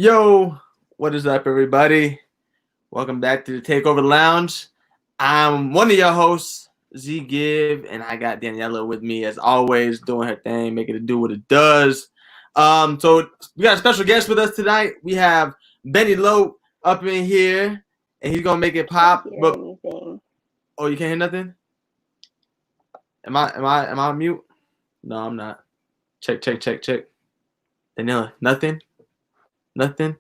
Yo, what is up, everybody? Welcome back to the Takeover Lounge. I'm one of your hosts, Z Give, and I got Daniela with me as always, doing her thing, making it do what it does. So we got a special guest with us tonight. We have Benny Loc up in here, and he's gonna make it pop. But oh, you can't hear nothing? Am I on mute? No, I'm not. Check. Daniela, nothing. Nothing.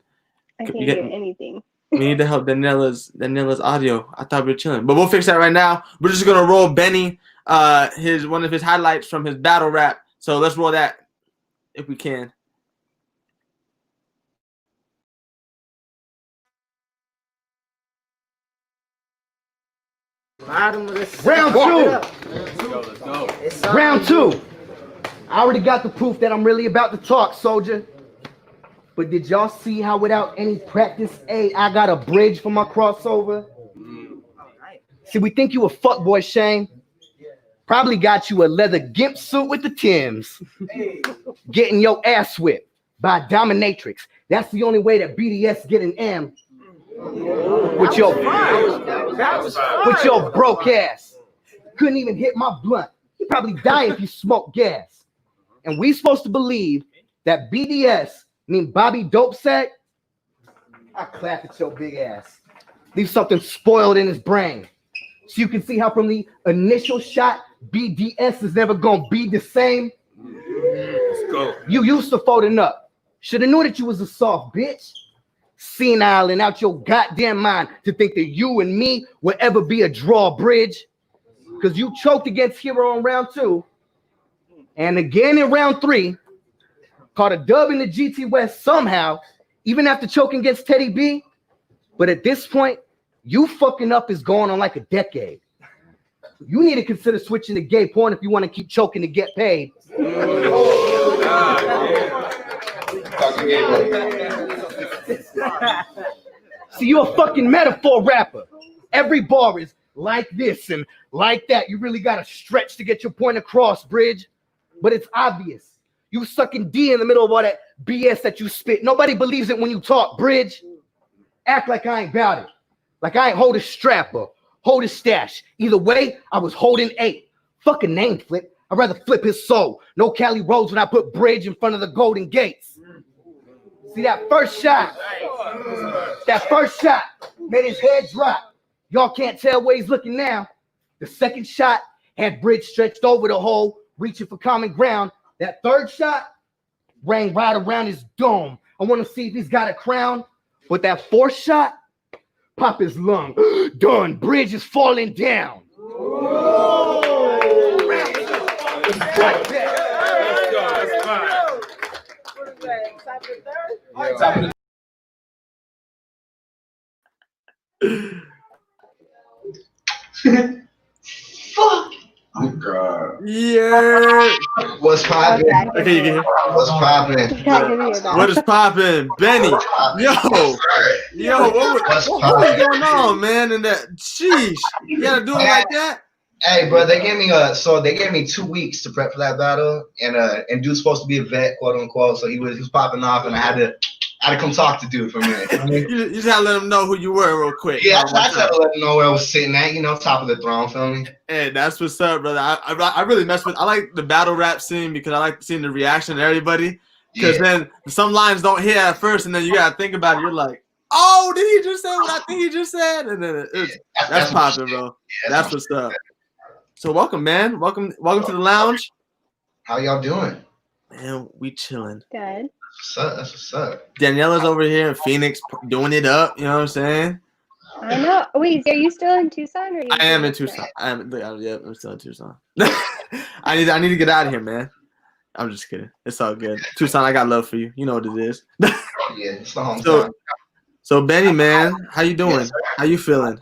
I can't hear anything. We need to help Daniela's audio. I thought we were chilling, but we'll fix that right now. We're just gonna roll Benny, one of his highlights from his battle rap. So let's roll that if we can. Round two. Let's go. Round two. I already got the proof that I'm really about to talk, soldier. But did y'all see how without any practice, I got a bridge for my crossover? See, we think you a fuckboy, Shane. Probably got you a leather gimp suit with the Timbs. Getting your ass whipped by a dominatrix. That's the only way that BDS get an M. With your broke ass. Couldn't even hit my blunt. He'd probably die if you smoke gas. And we supposed to believe that BDS mean Bobby Dope Sack? I clap at your big ass. Leave something spoiled in his brain. So you can see how from the initial shot, BDS is never gonna be the same. Let's go. You used to folding up. Shoulda knew that you was a soft bitch. Senile and out your goddamn mind to think that you and me will ever be a drawbridge. Because you choked against Hero in round 2. And again in round 3. Caught a dub in the GT West somehow, even after choking against Teddy B. But at this point, you fucking up is going on like a decade. You need to consider switching to gay porn if you want to keep choking to get paid. See, you're a fucking metaphor rapper. Every bar is like this and like that. You really got to stretch to get your point across, Bridge. But it's obvious. You sucking D in the middle of all that BS that you spit. Nobody believes it when you talk, Bridge. Act like I ain't about it. Like I ain't hold a strap or hold a stash. Either way, I was holding 8. Fucking name flip. I'd rather flip his soul. No Cali Roads when I put Bridge in front of the Golden Gates. See that first shot? That first shot made his head drop. Y'all can't tell where he's looking now. The second shot had Bridge stretched over the hole, reaching for common ground. That third shot rang right around his dome. I want to see if he's got a crown. But that fourth shot, pop his lung. Done. Bridge is falling down. Fuck. Oh God. Yeah. What's poppin'? Okay, you can hear. What's poppin'? What is poppin', Benny? Yo, what's going on, man? And that, sheesh, you gotta do it like that. Hey, bro, they gave me 2 weeks to prep for that battle, and dude's supposed to be a vet, quote unquote. So he was popping off, and I had to come talk to dude for a minute. You just had to let him know who you were real quick. Yeah, I had to let him know where I was sitting at, top of the throne, feel me? Hey, that's what's up, brother. I really mess with. I like the battle rap scene because I like seeing the reaction of everybody. Because then some lines don't hit at first, and then you gotta think about it. You're like, oh, did he just say what I think he just said? And then that's popping, bro. Yeah, that's what's up. So welcome, man. Welcome to the lounge. How y'all doing? Man, we chilling. Good. That's what's up. Daniela's over here in Phoenix doing it up. You know what I'm saying? I know. Wait, are you still in Tucson? Or I am in Tucson. I'm still in Tucson. I need to get out of here, man. I'm just kidding. It's all good. Tucson, I got love for you. You know what it is. Yeah, it's the hometown. So Benny, man, how you doing? Yes, how you feeling?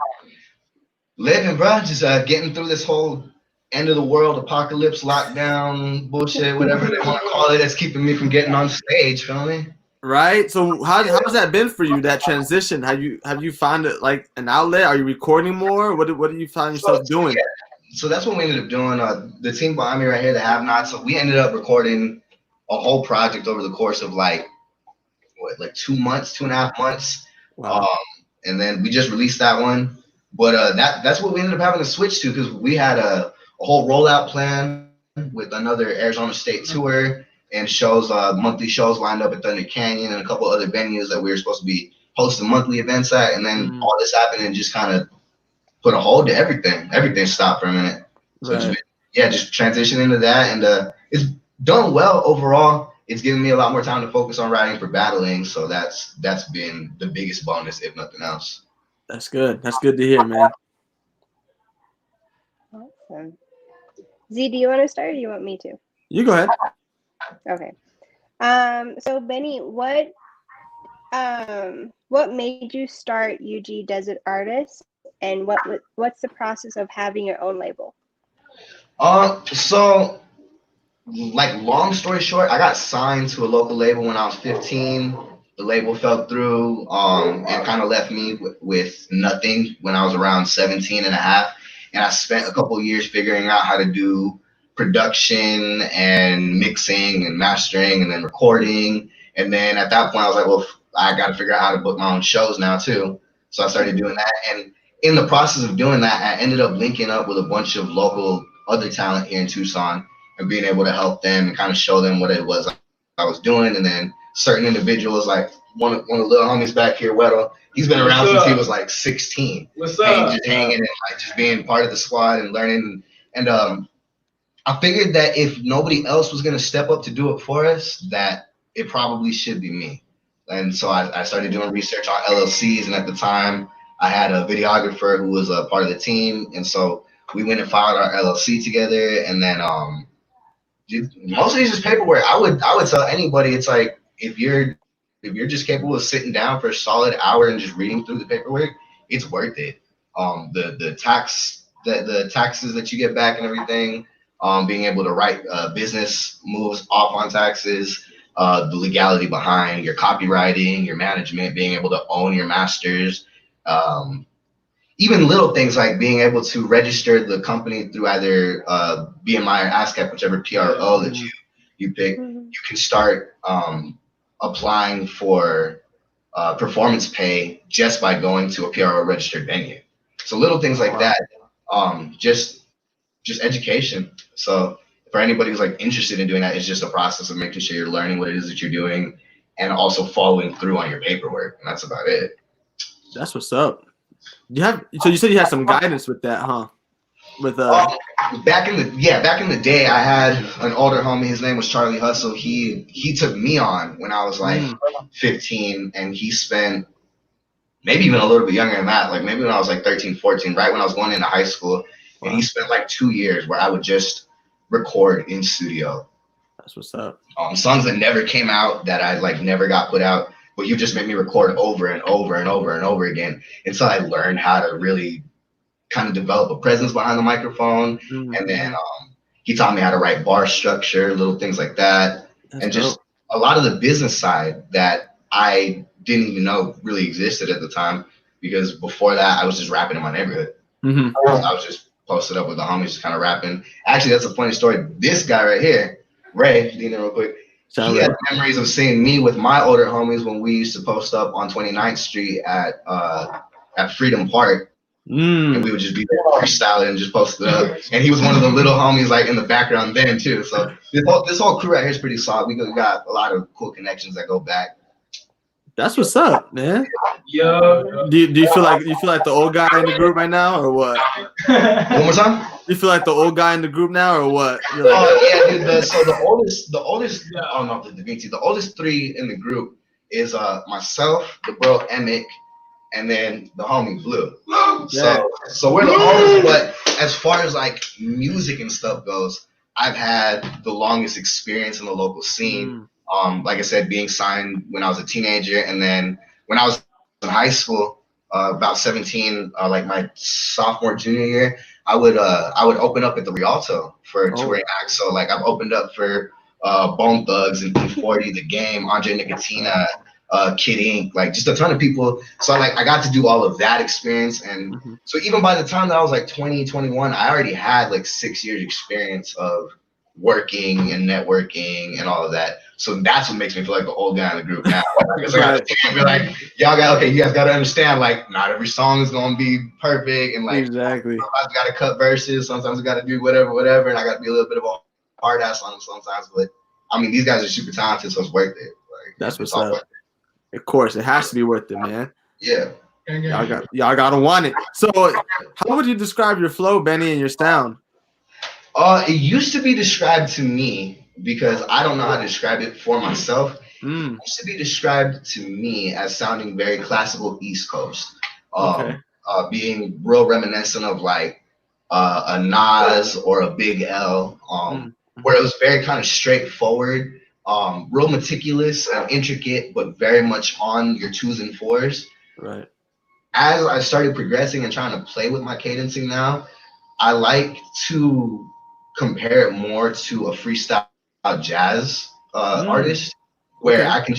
Living, bro. Just getting through this whole end of the world apocalypse, lockdown, bullshit, whatever they want to call it. That's keeping me from getting on stage. Feel me? Right. So how's that been for you? That transition? Have you found it like an outlet? Are you recording more? What do you find yourself doing? Yeah. So that's what we ended up doing. The team behind me right here, the Have Not. So we ended up recording a whole project over the course of like what, like 2 months, 2.5 months. Wow. And then we just released that one. But that's what we ended up having to switch to, because we had a whole rollout plan with another Arizona State tour and shows, monthly shows lined up at Thunder Canyon and a couple other venues that we were supposed to be hosting monthly events at. And then all this happened and just kind of put a hold to everything. Everything stopped for a minute. So Right. just transitioning into that, and it's done well overall. It's given me a lot more time to focus on writing for battling, so that's been the biggest bonus, if nothing else. That's good. That's good to hear, man. Awesome. Z, do you want to start or do you want me to? You go ahead. Okay. So Benny, what made you start UG Desert Artists, and what's the process of having your own label? So, like, long story short, I got signed to a local label when I was 15. The label fell through, and kind of left me with nothing when I was around 17 and a half. And I spent a couple of years figuring out how to do production and mixing and mastering and then recording. And then at that point, I was like, well, I got to figure out how to book my own shows now too. So I started doing that. And in the process of doing that, I ended up linking up with a bunch of local other talent here in Tucson and being able to help them and kind of show them what it was I was doing. And then certain individuals, like one of the little homies back here, Weddle, he's been around since he was like 16. What's And up? just hanging and like just being part of the squad and learning. And I figured that if nobody else was going to step up to do it for us, that it probably should be me. And so I started doing research on LLCs. And at the time, I had a videographer who was a part of the team. And so we went and filed our LLC together. And then mostly it's just paperwork. I would tell anybody, it's like, if you're just capable of sitting down for a solid hour and just reading through the paperwork, it's worth it. The taxes that you get back and everything, being able to write business moves off on taxes, the legality behind your copywriting, your management, being able to own your masters, even little things like being able to register the company through either BMI or ASCAP, whichever PRO that you pick. You can start applying for performance pay just by going to a PRO registered venue. So little things like that, just education. So for anybody who's like interested in doing that, it's just a process of making sure you're learning what it is that you're doing and also following through on your paperwork. And that's about it. That's what's up. So you said you had some guidance with that, huh? With back in the day, I had an older homie. His name was Charlie Hustle. He took me on when I was like 15, and he spent maybe even a little bit younger than that, like maybe when I was like 13, 14, right when I was going into high school. And he spent like 2 years where I would just record in studio. That's what's up. Songs that never came out, that I like never got put out, but you just made me record over and over and over and over again until I learned how to really kind of develop a presence behind the microphone. And then he taught me how to write bar structure, little things like that. That's and just dope. A lot of the business side that I didn't even know really existed at the time, because before that I was just rapping in my neighborhood. I was just posted up with the homies, just kind of rapping. Actually, that's a funny story. This guy right here, Ray, lean in real quick. He had memories of seeing me with my older homies when we used to post up on 29th Street at Freedom Park. And we would just be there freestyling and just post it up. And he was one of the little homies like in the background then too. So this whole crew right here is pretty solid. We got a lot of cool connections that go back. That's what's up, man. Yeah. Do you feel like the old guy in the group right now, or what? One more time. You feel like the old guy in the group now, or what? Yeah, dude. So the oldest. Oh no, the oldest three in the group is myself, the bro Emick, and then the homie Blue. So we're the oldest. But as far as like music and stuff goes, I've had the longest experience in the local scene. Like I said, being signed when I was a teenager, and then when I was in high school, about 17, like my sophomore, junior year, I would open up at the Rialto for touring acts. So like I've opened up for Bone Thugs and P40, The Game, Andre Nicotina, Kid Ink, like just a ton of people. So like I got to do all of that experience, and so even by the time that I was like 20, 21, I already had like 6 years experience of working and networking and all of that. So that's what makes me feel like the old guy in the group now. Because I gotta be like, you guys gotta understand, like, not every song is gonna be perfect, and like Exactly. sometimes we gotta cut verses, sometimes we gotta do whatever, and I gotta be a little bit of a hard ass on them sometimes. But I mean, these guys are super talented, so it's worth it. Like, That's it's what's all up. worth it. Of course, it has to be worth it, man. Yeah. Y'all gotta want it. So, how would you describe your flow, Benny, and your sound? It used to be described to me, because I don't know how to describe it for myself. It used to be described to me as sounding very classical East Coast, Okay. being real reminiscent of like a Nas or a Big L, where it was very kind of straightforward, real meticulous and intricate, but very much on your twos and fours. Right. As I started progressing and trying to play with my cadencing now, I like to compare it more to a freestyle jazz artist, where I can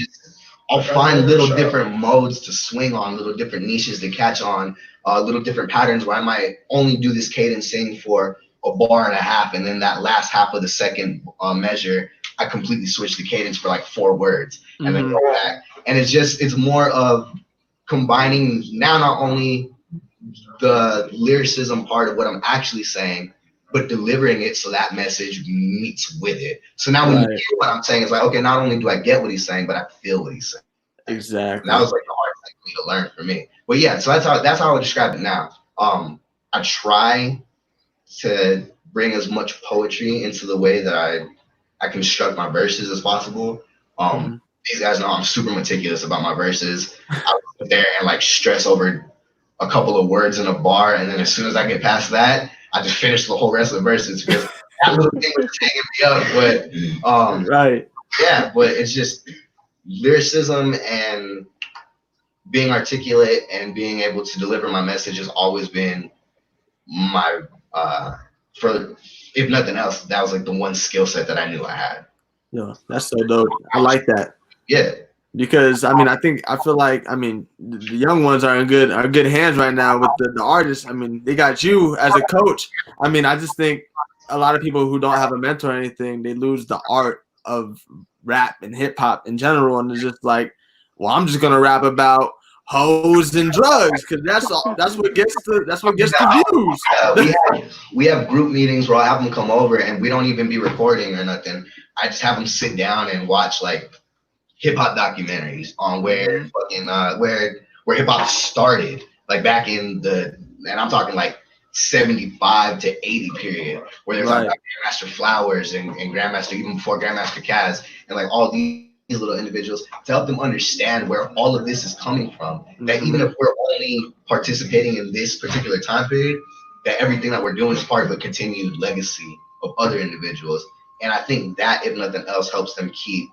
I'll find little different modes to swing on, little different niches to catch on, little different patterns where I might only do this cadencing for a bar and a half, and then that last half of the second measure, I completely switch the cadence for like 4 words, and then go back. And it's more of combining now not only the lyricism part of what I'm actually saying, but delivering it so that message meets with it. So now when you hear what I'm saying, it's like, okay, not only do I get what he's saying, but I feel what he's saying. Exactly. And that was like the hard thing for me to learn for me. But yeah, so that's how I would describe it now. I try to bring as much poetry into the way that I construct my verses as possible. These guys know I'm super meticulous about my verses. I would sit there and like stress over a couple of words in a bar, and then as soon as I get past that, I just finish the whole rest of the verses, because that little thing was hanging me up. But yeah, but it's just lyricism and being articulate and being able to deliver my message has always been my for if nothing else, that was like the one skill set that I knew I had. Yeah, that's so dope. I like that. Yeah. Because I mean, I feel like the young ones are in good hands right now with the artists. I mean, they got you as a coach. I mean, I just think a lot of people who don't have a mentor or anything, they lose the art of rap and hip hop in general, and it's just like, well, I'm just gonna rap about hoes and drugs because that's what gets the views. Yeah, we have group meetings where I have them come over and we don't even be recording or nothing. I just have them sit down and watch like hip hop documentaries on where fucking where hip hop started, like back in and I'm talking like 75 to 80 period, where there's like Grandmaster Flowers and Grandmaster, even before Grandmaster Kaz, and like all these little individuals, to help them understand where all of this is coming from. That even if we're only participating in this particular time period, that everything that we're doing is part of a continued legacy of other individuals. And I think that, if nothing else, helps them keep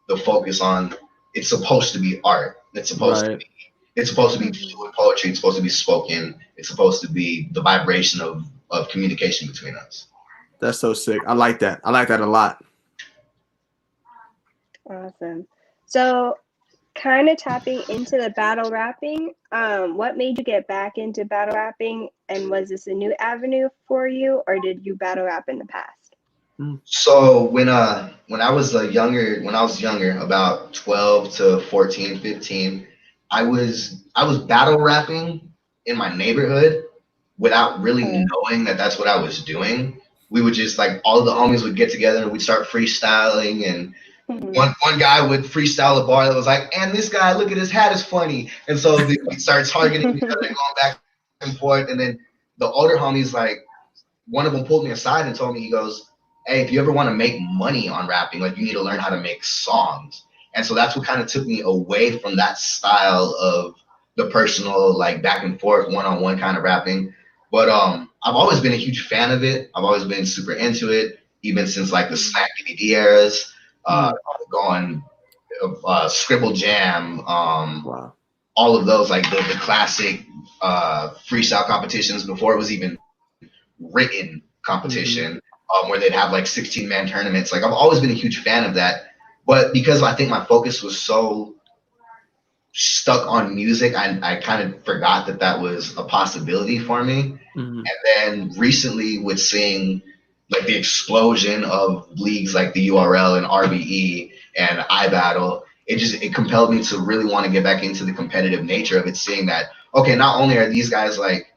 the focus on it's supposed to be art. It's supposed to be fluid poetry. It's supposed to be spoken. It's supposed to be the vibration of communication between us. That's so sick. I like that. I like that a lot. Awesome. So kind of tapping into the battle rapping, what made you get back into battle rapping, and was this a new avenue for you, or did you battle rap in the past? So when I was younger, about 12 to 14, 15, I was battle rapping in my neighborhood without really knowing that that's what I was doing. We would just like, all of the homies would get together and we'd start freestyling, and one guy would freestyle a bar that was like, and this guy, look at his hat, is funny. And so we'd start targeting each other and going back and forth. And then the older homies, like, one of them pulled me aside and told me, he goes, hey, if you ever want to make money on rapping, like, you need to learn how to make songs. And so that's what kind of took me away from that style of the personal, like, back and forth, one-on-one kind of rapping. But I've always been a huge fan of it. I've always been super into it, even since like the Smack DVD eras, going Scribble Jam, all of those, like the classic freestyle competitions before it was even written competition, where they'd have like 16-man tournaments. Like, I've always been a huge fan of that. But because I think my focus was so stuck on music, I kind of forgot that was a possibility for me. And then recently, with seeing like the explosion of leagues like the URL and RBE and iBattle, it compelled me to really want to get back into the competitive nature of it, seeing that, okay, not only are these guys like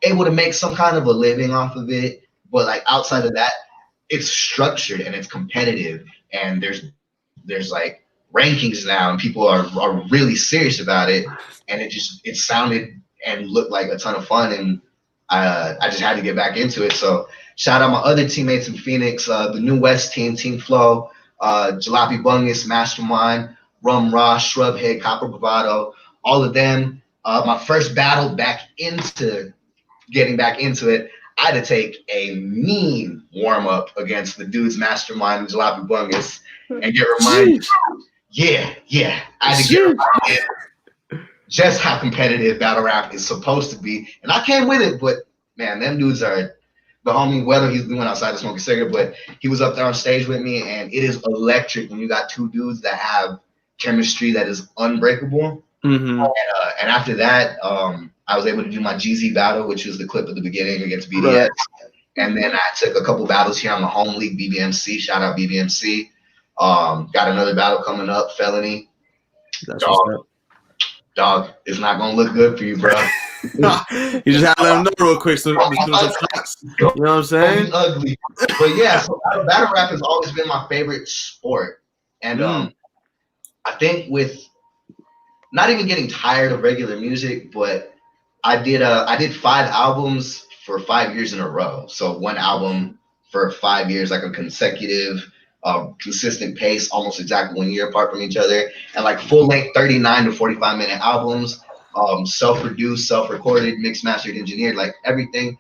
able to make some kind of a living off of it, but like outside of that, it's structured and it's competitive, and there's like rankings now, and people are really serious about it, and it sounded and looked like a ton of fun, and I just had to get back into it. So shout out my other teammates in Phoenix, the New West team, Team Flow, Jalopy Bungus, Mastermind, Rum Raw, Shrubhead, Copper Bravado, all of them. My first battle getting back into it, I had to take a mean warm up against the dudes Mastermind and Jalopy Bungus and get reminded. Yeah. I had to get reminded just how competitive battle rap is supposed to be. And I came with it, but man, them dudes are the homie, whether he's doing outside to smoke a cigarette, but he was up there on stage with me, and it is electric when you got two dudes that have chemistry that is unbreakable. Mm-hmm. And after that, I was able to do my GZ battle, which was the clip at the beginning against BDS. Right. And then I took a couple battles here on the home league, BBMC. Shout out BBMC. Got another battle coming up, Felony. That's dog, it's not gonna look good for you, bro. You just have to let them know real quick. So, you know what I'm saying? Ugly. But yeah, so battle rap has always been my favorite sport, and I think with not even getting tired of regular music, but I did 5 albums for 5 years in a row. So one album for 5 years, like a consecutive, consistent pace, almost exactly 1 year apart from each other, and like full length 39 to 45 minute albums, self-produced, self-recorded, mixed, mastered, engineered, like everything.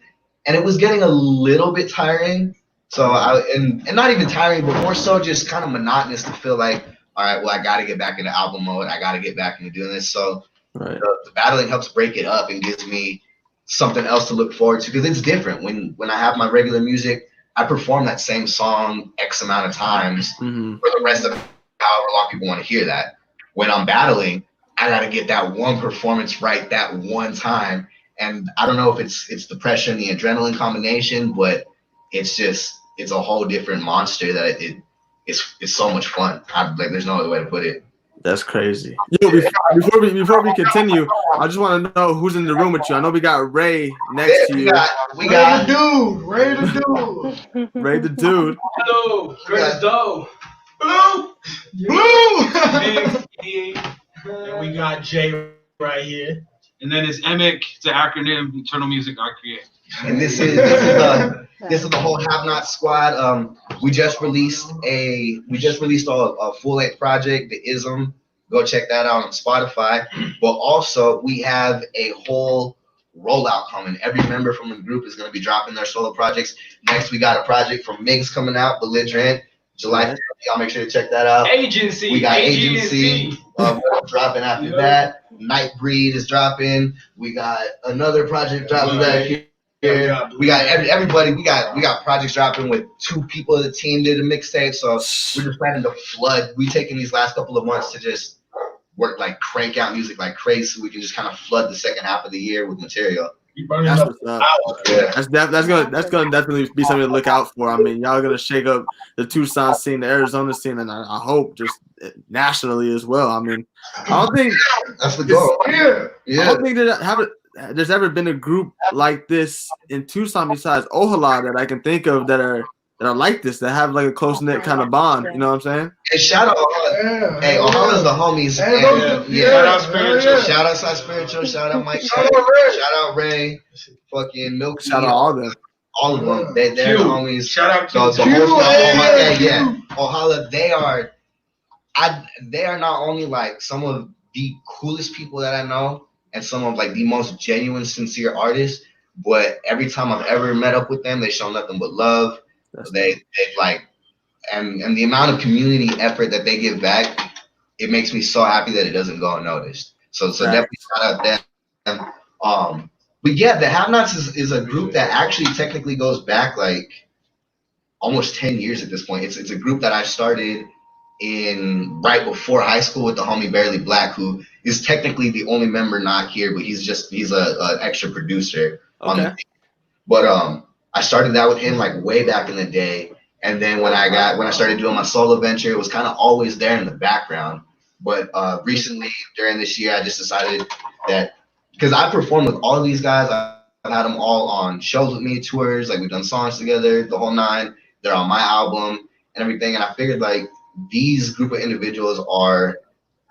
And it was getting a little bit tiring. So and not even tiring, but more so just kind of monotonous to feel like, all right, well, I got to get back into album mode. I got to get back into doing this. So the battling helps break it up and gives me something else to look forward to, because it's different. When I have my regular music, I perform that same song X amount of times for the rest of however long people want to hear that. When I'm battling, I got to get that one performance right that one time. And I don't know if it's the pressure and the adrenaline combination, but it's a whole different monster that it's so much fun. There's no other way to put it. That's crazy. Yo, before we continue, I just want to know who's in the room with you. I know we got Ray next to you. We got Ray the dude. Ray the dude. Hello, Chris Doe. Blue. And we got Jay right here. And then it's EMIC. It's an acronym, Eternal Music I Create. And this is the whole Have Not squad. We just released a full length project, the Ism. Go check that out on Spotify. But also we have a whole rollout coming. Every member from the group is going to be dropping their solo projects. Next, we got a project from Migs coming out, Belligerent, July 30th. Y'all make sure to check that out. Agency. We got Agency dropping after that. Nightbreed is dropping. We got another project dropping back here. We got everybody. We got projects dropping with 2 people of the team did a mixtape. So we're just planning to flood. We taking these last couple of months to just work, like crank out music like crazy, so we can just kind of flood the second half of the year with material. That's what's up. Yeah. That's gonna definitely be something to look out for. I mean, y'all gonna shake up the Tucson scene, the Arizona scene, and I hope just nationally as well. I mean, I don't think that's the goal. Yeah. I don't think there's ever been a group like this in Tucson besides Ojalá that I can think of that are like this, that have like a close knit kind of bond. You know what I'm saying? Hey, shout out Ojalá. Hey, Ojala's the homies. Shout out Spiritual. Shout out Spiritual. Shout out Mike. Shout out Ray. Fucking Milk. Shout out all of them. All of them. They're the homies. Shout out to the whole squad. Yeah. Ojalá. They are not only like some of the coolest people that I know, and some of like the most genuine, sincere artists, but every time I've ever met up with them, they show nothing but love. They like, and the amount of community effort that they give back, it makes me so happy that it doesn't go unnoticed. So definitely shout out them. But yeah, the Have Nots is a group that actually technically goes back like almost 10 years at this point. It's a group that I started in right before high school with the homie Barely Black, who is technically the only member not here, but he's a extra producer on the team. But I started that with him like way back in the day. And then when I started doing my solo venture, it was kind of always there in the background. But recently during this year, I just decided that because I performed with all of these guys, I've had them all on shows with me, tours, like we've done songs together, the whole nine. They're on my album and everything. And I figured like these group of individuals are,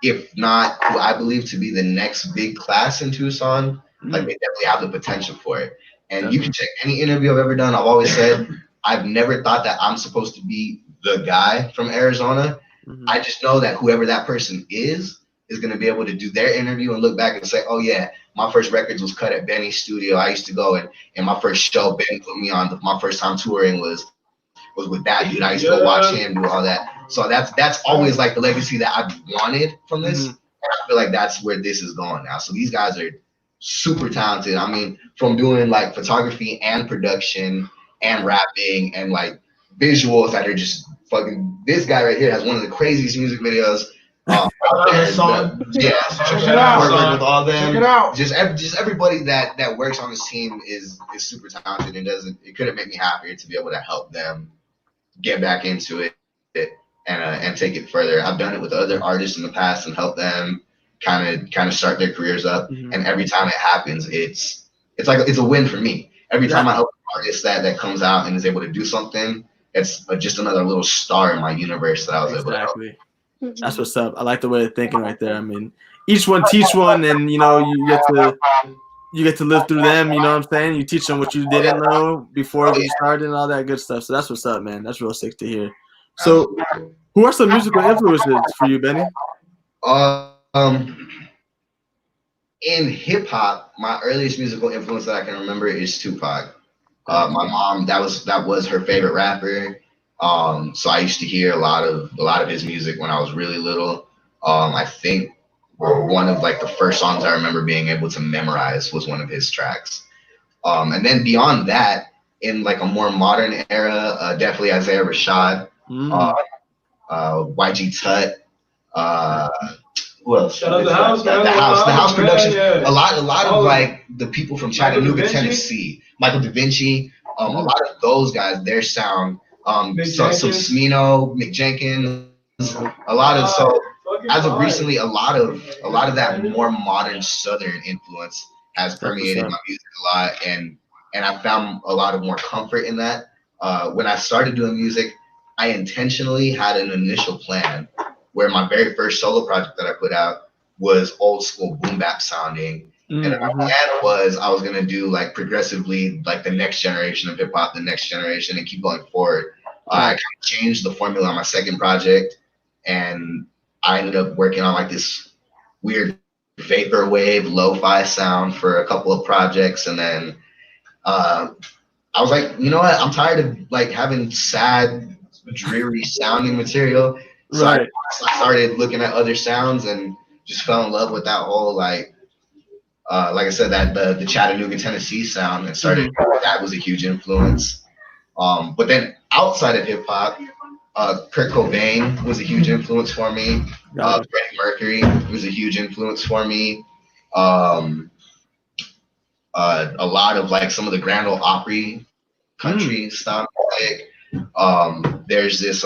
if not who I believe to be the next big class in Tucson, like they definitely have the potential for it. And you can check any interview I've ever done. I've always said I've never thought that I'm supposed to be the guy from Arizona. I just know that whoever that person is going to be able to do their interview and look back and say, oh yeah, my first records was cut at Benny's studio. I used to go and my first show Benny put me on. My first time touring was with that dude. I used to go watch him do all that. So that's always like the legacy that I've wanted from this. And I feel like that's where this is going now. So these guys are super talented. I mean, from doing like photography and production and rapping and like visuals that are just fucking. This guy right here has one of the craziest music videos. Out there. Check it out. Working with all them. Check it out. Just everybody that works on this team is super talented and it couldn't make me happier to be able to help them get back into it and take it further. I've done it with other artists in the past and helped them kind of start their careers up. And every time it happens, it's a win for me. Every time I help an artist that comes out and is able to do something, it's just another little star in my universe that I was able to help. That's what's up. I like the way of thinking right there. I mean, each one teach one, and you know you get to live through them. You know what I'm saying? You teach them what you didn't know before you started and all that good stuff. So that's what's up, man. That's real sick to hear. So, who are some musical influences for you, Benny? In hip hop, my earliest musical influence that I can remember is Tupac. My mom, that was her favorite rapper. So I used to hear a lot of his music when I was really little. I think one of like the first songs I remember being able to memorize was one of his tracks. And then beyond that, in like a more modern era, definitely Isaiah Rashad, YG Tut, who else? Shout out the house production. Yeah. A lot of like the people from Chattanooga, Tennessee, Michael Da Vinci, a lot of those guys, their sound. Some Smino, Mick Jenkins, a lot of as of recently, a lot of that more modern Southern influence has permeated my music a lot, and I found a lot of more comfort in that. When I started doing music, I intentionally had an initial plan where my very first solo project that I put out was old school boom bap sounding. And my plan was I was gonna do like progressively like the next generation of hip hop, the next generation, and keep going forward. I kind of changed the formula on my second project, and I ended up working on like this weird vaporwave lo-fi sound for a couple of projects, and then I was like, you know what? I'm tired of like having sad, dreary sounding material. So I started looking at other sounds and just fell in love with that whole like I said, that the Chattanooga, Tennessee sound, and started. That was a huge influence. But then outside of hip hop, Kurt Cobain was a huge influence for me. Freddie Mercury was a huge influence for me. A lot of like some of the Grand Ole Opry country stuff. Like, there's this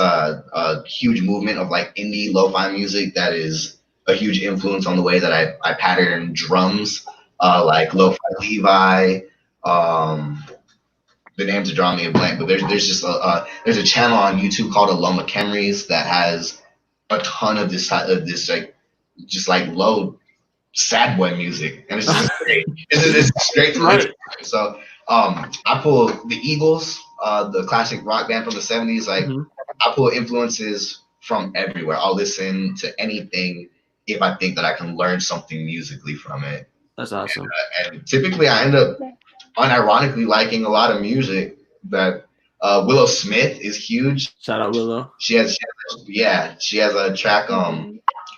huge movement of like indie lo-fi music that is a huge influence on the way that I pattern drums, like Lo-Fi Levi. The names are drawing me a blank, but there's just there's a channel on YouTube called Aloma Kemries that has a ton of this like just like low sad boy music, and it's just great. It's straight to right. So I pull the Eagles, the classic rock band from the 70s. Like I pull influences from everywhere. I'll listen to anything if I think that I can learn something musically from it. That's awesome. And typically I end up unironically liking a lot of music. That Willow Smith is huge. Shout out Willow. She has a track.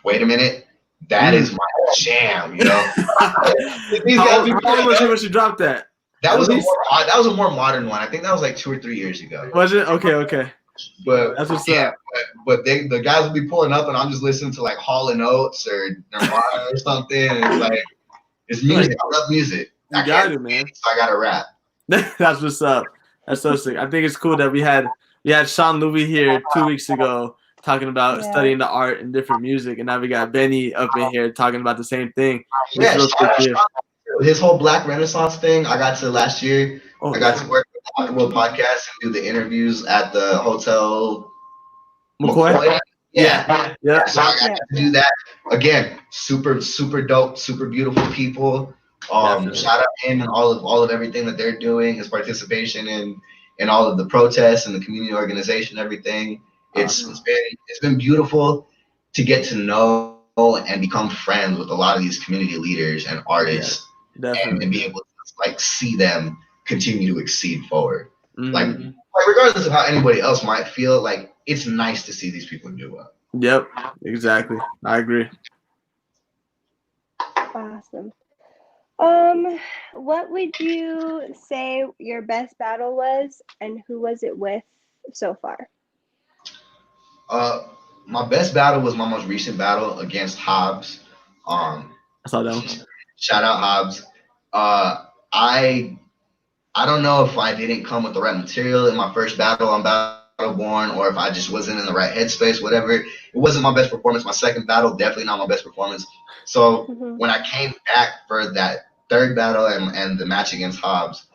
Wait a minute, that is my jam. You know. How was it when she dropped that? That was a more modern one. I think that was like 2 or 3 years ago. Was it? Okay. But that's what's up. But the guys will be pulling up, and I'm just listening to like Hall and Oates or Nirvana or something. And it's like it's music. I love music. You got it, man. So I gotta rap. That's what's up. That's so sick. I think it's cool that we had Sean Louis here 2 weeks ago talking about studying the art and different music, and now we got Benny up in here talking about the same thing. Yeah, his whole Black Renaissance thing. I got to last year. I got to work with the Takeover podcast and do the interviews at the hotel McCoy. Yeah. So I got to do that again. Super, super dope. Super beautiful people. Shout out him and all of everything that they're doing. His participation in all of the protests and the community organization, everything. It's been beautiful to get to know and become friends with a lot of these community leaders and artists, and be able to like see them continue to exceed forward. Like regardless of how anybody else might feel, like it's nice to see these people do well. Yep, exactly. I agree. Awesome. What would you say your best battle was, and who was it with so far? My best battle was my most recent battle against Hobbs. I saw that one. Shout out Hobbs. I don't know if I didn't come with the right material in my first battle on Battleborn, or if I just wasn't in the right headspace, whatever. It wasn't my best performance. My second battle, definitely not my best performance. So when I came back for that third battle and the match against Hobbs,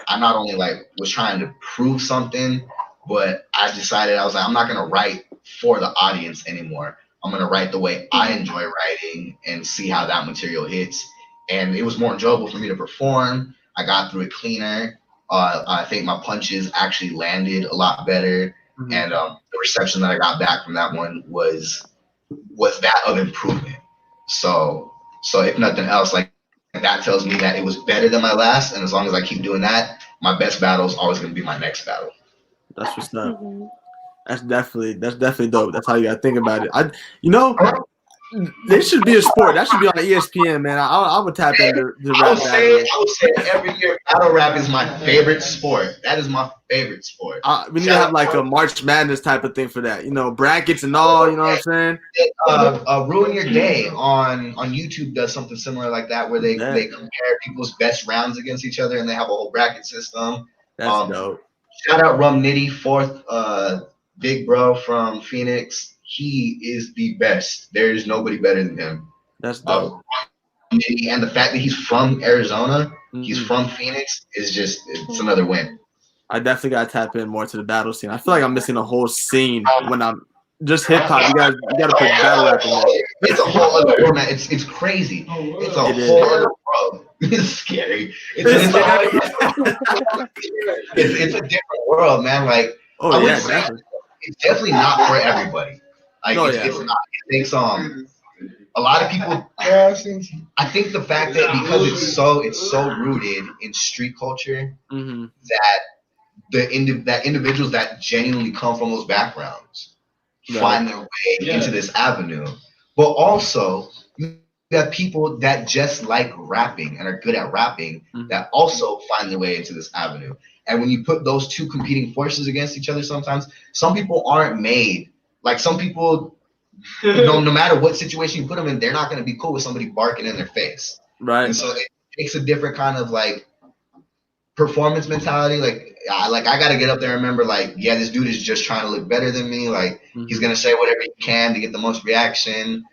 I not only like was trying to prove something, but I decided I was like, I'm not gonna write for the audience anymore. I'm gonna write the way I enjoy writing and see how that material hits. And it was more enjoyable for me to perform. I got through it cleaner. I think my punches actually landed a lot better, and the reception that I got back from that one was that of improvement. So if nothing else, like that tells me that it was better than my last, and as long as I keep doing that, my best battle is always going to be my next battle. That's what's up. That's definitely dope. That's how you gotta think about it. There should be a sport that should be on ESPN, man. I would tap into the rap. I would say every year battle rap is my favorite sport. That is my favorite sport. We need to have like a March Madness type of thing for that. Brackets and all. You know what I'm saying? Ruin Your Day on YouTube does something similar like that, where they compare people's best rounds against each other, and they have a whole bracket system. That's dope. Shout out Rum Nitty, fourth big bro from Phoenix. He is the best. There is nobody better than him. That's dope. And the fact that he's from Arizona, he's from Phoenix, it's another win. I definitely gotta tap in more to the battle scene. I feel like I'm missing a whole scene when I'm just hip hop. You gotta put battle rap in there. It's a whole other world, man. It's crazy. It's a whole other world. It's scary. It's a different world, man. Like it's definitely not for everybody. Like it's not. It takes a lot of people. I think the fact that because it's so rooted in street culture, that individuals that genuinely come from those backgrounds find their way into this avenue. But also you have people that just like rapping and are good at rapping that also find their way into this avenue. And when you put those two competing forces against each other, sometimes some people aren't made. Like some people, no matter what situation you put them in, they're not going to be cool with somebody barking in their face. Right. And so it takes a different kind of like performance mentality. Like I got to get up there and remember, like, yeah, this dude is just trying to look better than me. Like he's going to say whatever he can to get the most reaction.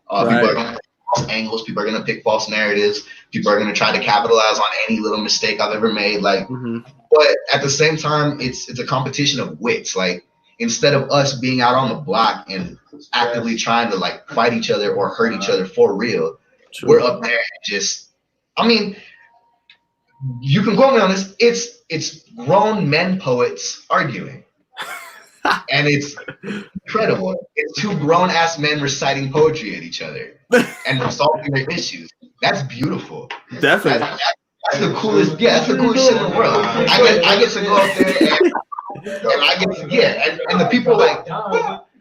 People are going to pick false angles. People are going to pick false narratives. People are going to try to capitalize on any little mistake I've ever made. Like, but at the same time, it's a competition of wits. Like, instead of us being out on the block and actively trying to like fight each other or hurt each other for real, we're up there and just, I mean, you can quote me on this. It's grown men poets arguing. And it's incredible. It's two grown ass men reciting poetry at each other and solving their issues. That's beautiful. Definitely. That's the coolest. Yeah, that's the coolest shit in the world. I get to go out there and I get and the people like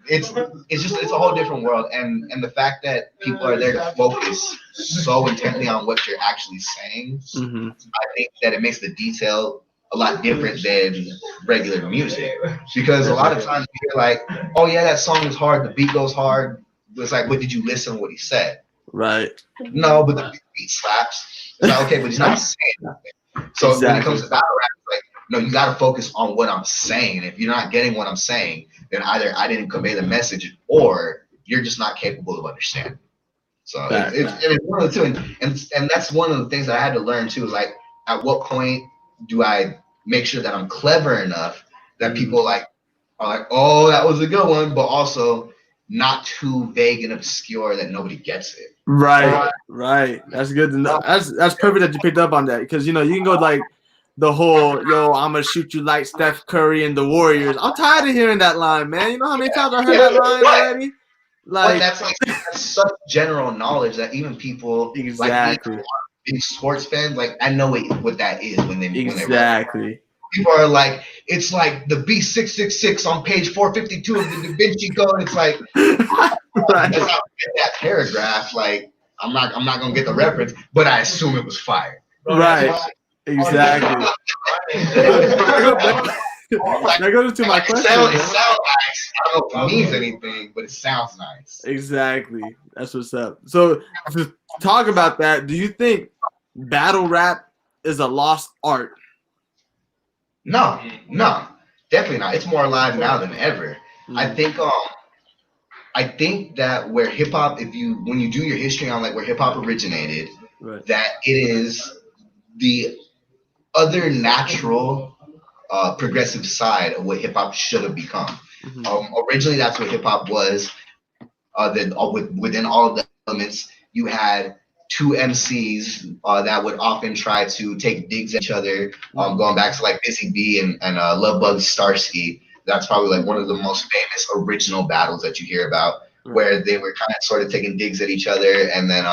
it's a whole different world, and the fact that people are there to focus so intently on what you're actually saying, I think that it makes the detail a lot different than regular music, because a lot of times you hear like, oh yeah, that song is hard, the beat goes hard. It's like, but did you listen to what he said? Right. No, but the beat slaps. It's like, okay, but he's not saying nothing. So when it comes to battle rap, like no, you got to focus on what I'm saying. If you're not getting what I'm saying, then either I didn't convey the message or you're just not capable of understanding. So it's one of the two, and that's one of the things that I had to learn too. Is like, at what point do I make sure that I'm clever enough that people like are like, oh, that was a good one, but also not too vague and obscure that nobody gets it. Right. That's good to know. That's perfect that you picked up on that, because you can go like the whole I'm gonna shoot you like Steph Curry and the Warriors. I'm tired of hearing that line, man. You know how many times I heard that line already? Like that's such general knowledge that even people exactly like big sports fans, like I know what that is when they exactly. People are like, it's like the B666 on page 452 of the Da Vinci Code. It's like, right. That paragraph, like I'm not gonna get the reference, but I assume it was fire. Right. Exactly. That goes to my question. It sounds nice. I don't know if it means anything, but it sounds nice. Exactly. That's what's up. So to talk about that, do you think battle rap is a lost art? No, definitely not. It's more alive now than ever. I think that where hip hop, when you do your history on like where hip hop originated, that it is the other natural progressive side of what hip hop should have become. Originally, that's what hip hop was. Then within all of the elements, you had two MCs that would often try to take digs at each other. Going back to like Busy B and Love Bug Starsky, that's probably like one of the most famous original battles that you hear about, where they were kind of sort of taking digs at each other, and then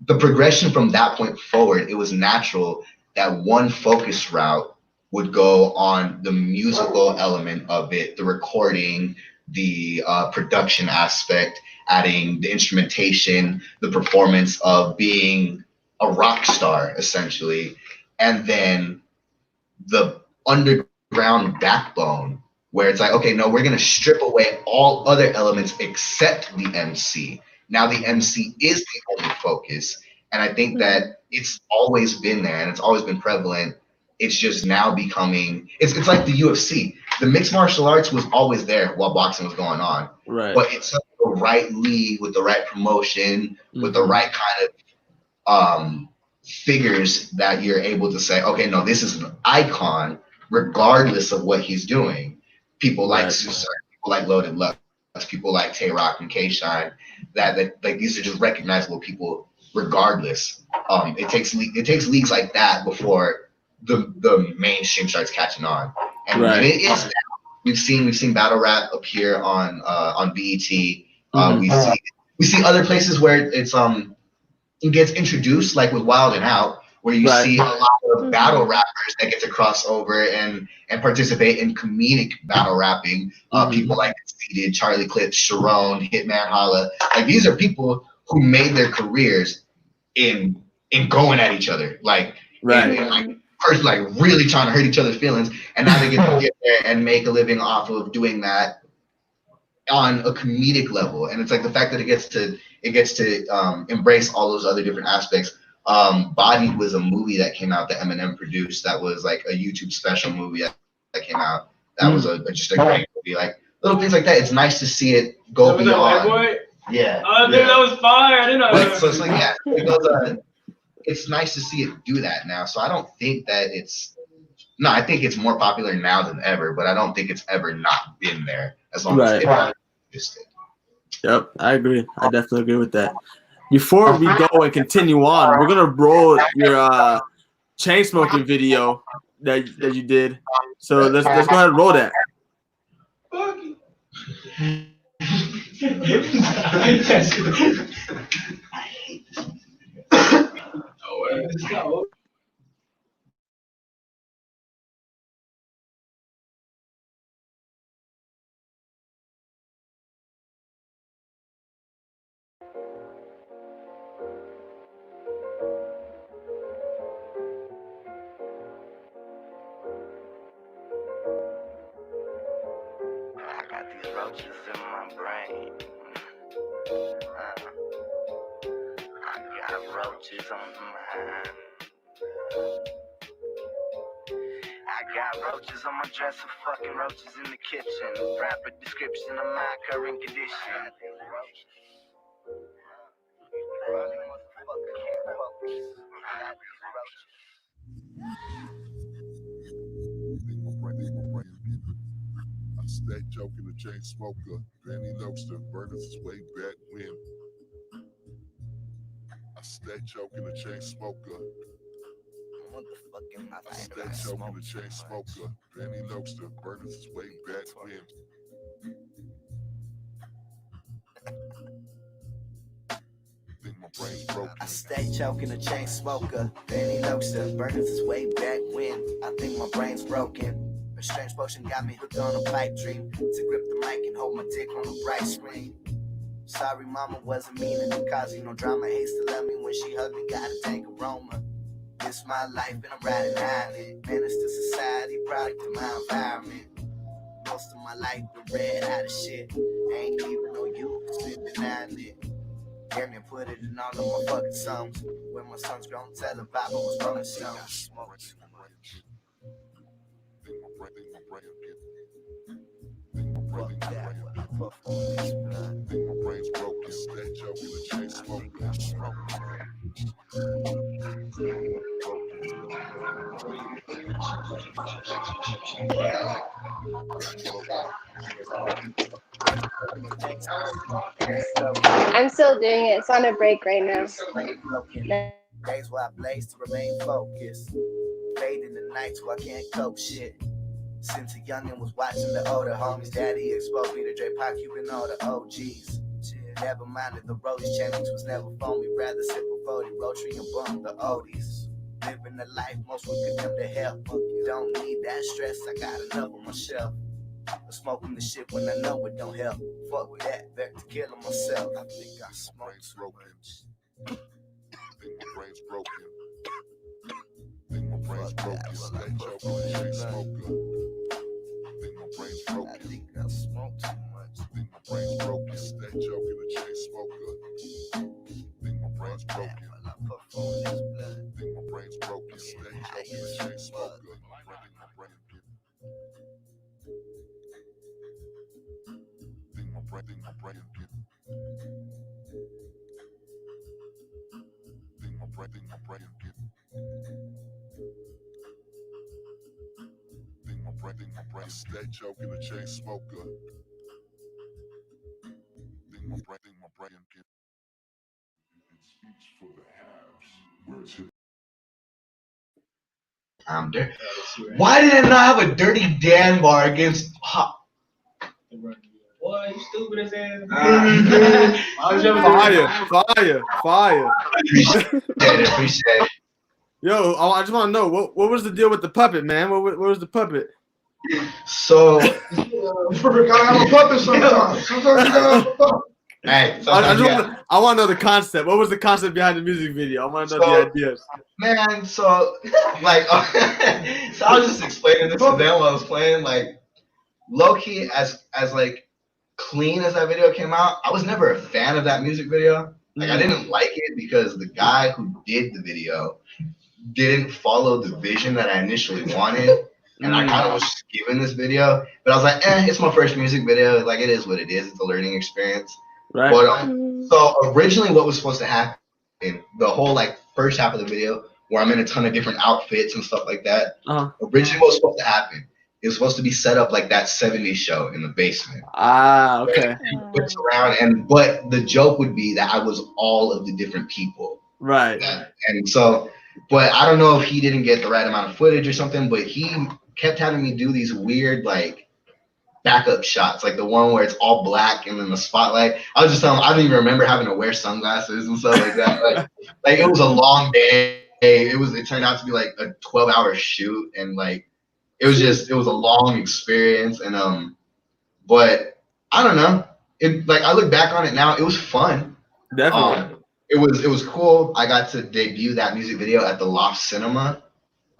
the progression from that point forward, it was natural that one focus route would go on the musical element of it, the recording, the production aspect, adding the instrumentation, the performance of being a rock star, essentially, and then the underground backbone, where it's like, okay, no, we're going to strip away all other elements except the MC. Now the MC is the only focus. And I think that it's always been there and it's always been prevalent. It's just now becoming, it's like the UFC. The mixed martial arts was always there while boxing was going on. Right. But it's the right league with the right promotion, with the right kind of figures that you're able to say, okay, no, this is an icon regardless of what he's doing. People like Susar, people like Loaded Lux, people like Tay Rock and K-Shine, that like these are just recognizable people regardless. It takes leagues like that before the mainstream starts catching on. And it is now. We've seen battle rap appear on BET. We see other places where it gets introduced, like with Wild and Out, where you see a lot of battle rappers that get to cross over and participate in comedic battle rapping. People like Conceited, Charlie Clips, Sharon, Hitman Holla. Like these are people who made their careers in going at each other, like first like really trying to hurt each other's feelings, and now they get to get there and make a living off of doing that on a comedic level. And it's like the fact that it gets to embrace all those other different aspects. Bodied was a movie that came out that Eminem produced. That was like a YouTube special movie that came out. That was just a great movie. Like little things like that. It's nice to see it go beyond. Yeah. I think that was fire. I didn't know. So it's like it's nice to see it do that now. So I don't think that I think it's more popular now than ever, but I don't think it's ever not been there as long as it existed. Yep, I agree. I definitely agree with that. Before we go and continue on, we're gonna roll your chain smoking video that you did. So let's go ahead and roll that. I got these roaches in my brain. I got roaches on my mind. Got roaches on my dresser, fucking roaches in the kitchen. Rapper description of my current condition. I stay joking the chain smoker. Benny Loc burners his way back when. I stay joking the chain smoker. I stay joking the chain smoker. Benny Loc burners his way back when. Think my brain's broken. I stay choking a chain smoker. Benny Loc burners his way back when. I think my brain's broken. A strange potion got me hooked on a pipe dream. To grip the mic and hold my dick on a bright screen. Sorry mama, wasn't meaning to cause you no drama. Hates to love me when she hugged me, gotta take aroma. It's my life and I'm riding on it. Menace to society, product of my environment. Most of my life been red out of shit. Ain't even know you been denying it. Damn near put it in all of my fucking songs. When my son's grown, tell the Bible was rolling stones. I'm still doing it. It's on a break right now. Days where I blaze to remain focused. Fade in the nights where I can't cope shit. Since a youngin' was watching the older homies, daddy exposed me to Dre Pac, you and all the OGs. Never minded the roadies, challenge was never phony. Rather sip a 40, rotary and bump the oldies. Living the life most would condemn to hell. Don't need that stress, I got enough on my shelf. I'm smoking the shit when I know it don't help. Fuck with that, back to killing myself. I think I smoked too much. Think my brain's broken. Think my brain's broken. Stay joking the chain smoker. Think my brain's broken. I think I smoked too much. Think my brain's broken. Stay joking the chain smoker. Think my brain's broken. While I perform this blood. Think my brain's broken. Stay joking the chain smoker. Think my brain get. Think my brain get. Think my brain get. Think my brain stay joking the chain smoker. Think my brain get. It speaks for the haves. Where's his I'm there. Why didn't I have a Dirty Dan bar against Pop? Boy, you stupid as hell. Fire. Appreciate it. Yo, I just want to know what was the deal with the puppet, man? What was the puppet? So, gotta have a puppet sometimes. Sometimes you gotta have a puppet. hey, I want to know the concept. What was the concept behind the music video? I want to know the ideas. Man, so like, so I was just explaining this to them while I was playing. Like, low key, as like clean as that video came out, I was never a fan of that music video. Like, I didn't like it because the guy who did the video didn't follow the vision that I initially wanted. And I kind of was just given this video, but I was like, it's my first music video. Like, it is what it is. It's a learning experience. Right. But so originally, what was supposed to happen, the whole like first half of the video, where I'm in a ton of different outfits and stuff like that. Originally, what was supposed to happen, it was supposed to be set up like that '70s show in the basement. Okay. Right? Around, but the joke would be that I was all of the different people. Right. And so, but I don't know if he didn't get the right amount of footage or something, but he kept having me do these weird like backup shots, like the one where it's all black and then the spotlight. I was just telling him I don't even remember having to wear sunglasses and stuff like that. Like it was a long day. It turned out to be like a 12-hour shoot, and like it was a long experience. And but I don't know. It like I look back on it now, it was fun. Definitely. It was cool. I got to debut that music video at the Loft Cinema.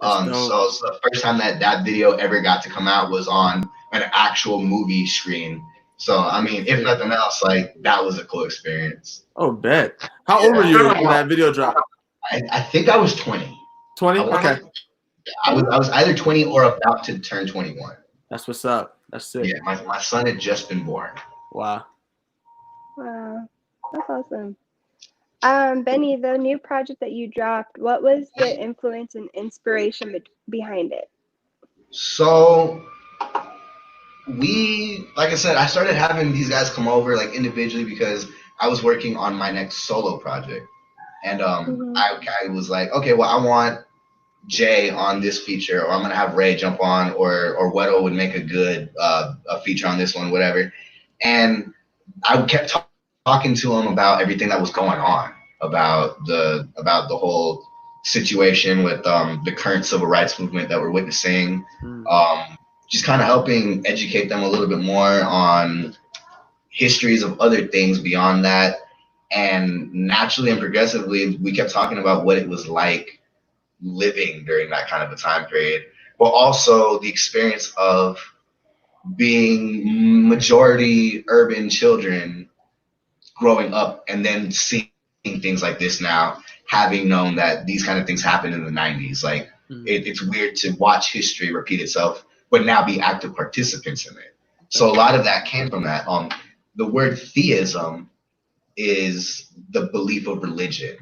So the first time that video ever got to come out was on an actual movie screen. So I mean, if nothing else, like that was a cool experience. Oh, bet. How old were you when that video dropped? I think I was 20. 20? Okay. I was either 20 or about to turn 21. That's what's up. That's sick. Yeah, my son had just been born. Wow. Wow, that's awesome. Benny, the new project that you dropped, what was the influence and inspiration behind it? So like I said, I started having these guys come over like individually because I was working on my next solo project. And I was like, okay, well, I want Jay on this feature, or I'm gonna have Ray jump on, or Weddle would make a good a feature on this one, whatever. And I kept talking to him about everything that was going on, about the whole situation with the current civil rights movement that we're witnessing. Just kind of helping educate them a little bit more on histories of other things beyond that. And naturally and progressively, we kept talking about what it was like living during that kind of a time period, but also the experience of being majority urban children growing up and then seeing things like this now, having known that these kind of things happened in the 90s. Like, it's weird to watch history repeat itself, but now be active participants in it. So a lot of that came from that. The word theism is the belief of religion.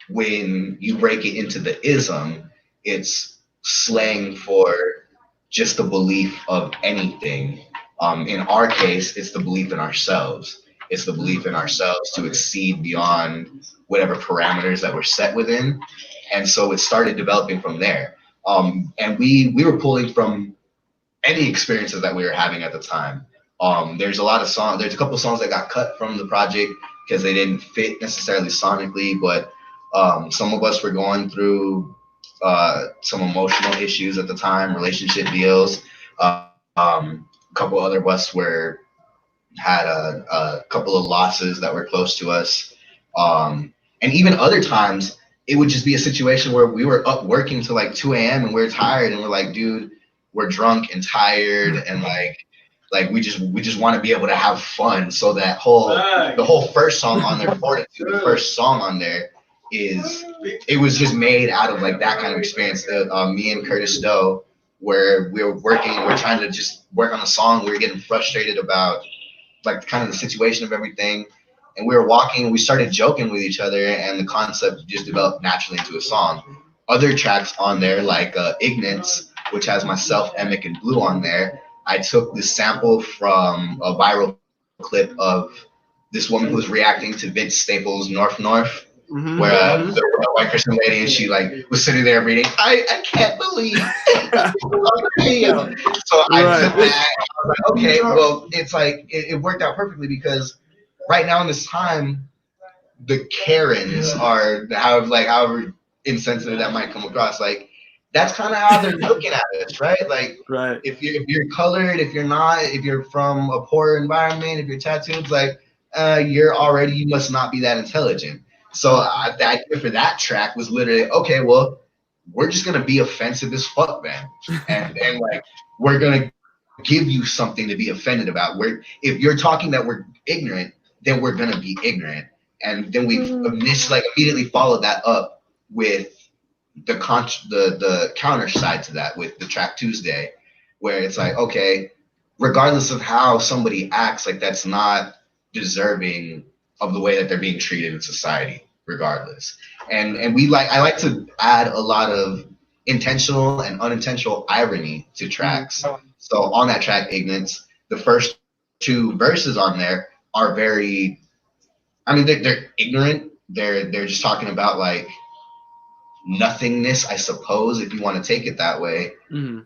When you break it into the ism, it's slang for just the belief of anything. In our case, it's the belief in ourselves. It's the belief in ourselves to exceed beyond whatever parameters that we're set within. And so it started developing from there. And we were pulling from any experiences that we were having at the time. There's a lot of songs, there's a couple of songs that got cut from the project because they didn't fit necessarily sonically, but some of us were going through some emotional issues at the time, relationship deals. A couple other of us had a couple of losses that were close to us. And even other times, it would just be a situation where we were up working till like 2 a.m. and we're tired and we're like, dude, we're drunk and tired and like we just want to be able to have fun. So that the whole first song on there, Fortitude, the first song on there it was just made out of like that kind of experience. Me and Curtis Stowe, where we were working, we're trying to just work on a song. We were getting frustrated about like kind of the situation of everything. And we were walking, we started joking with each other, and the concept just developed naturally into a song. Other tracks on there, like Ignorance, which has myself, Emic, and Blue on there, I took this sample from a viral clip of this woman who was reacting to Vince Staples' North North, where the white Christian lady, and she like was sitting there reading, I can't believe So I took that, I was like, okay, well, it's like, it worked out perfectly because right now in this time, the Karens are however insensitive that might come across, like that's kind of how they're looking at us, right? Like, if you're colored, if you're from a poor environment, if you're tattooed, like you must not be that intelligent. So the idea for that track was literally, okay, well, we're just gonna be offensive as fuck, man, and like we're gonna give you something to be offended about. If you're talking that we're ignorant, then we're gonna be ignorant. And then we immediately followed that up with the counter side to that with the track Tuesday, where it's like, okay, regardless of how somebody acts, like that's not deserving of the way that they're being treated in society, regardless. And I like to add a lot of intentional and unintentional irony to tracks. So on that track, Ignorance, the first 2 verses on there are very, I mean, they're ignorant. They're just talking about like nothingness, I suppose, if you want to take it that way.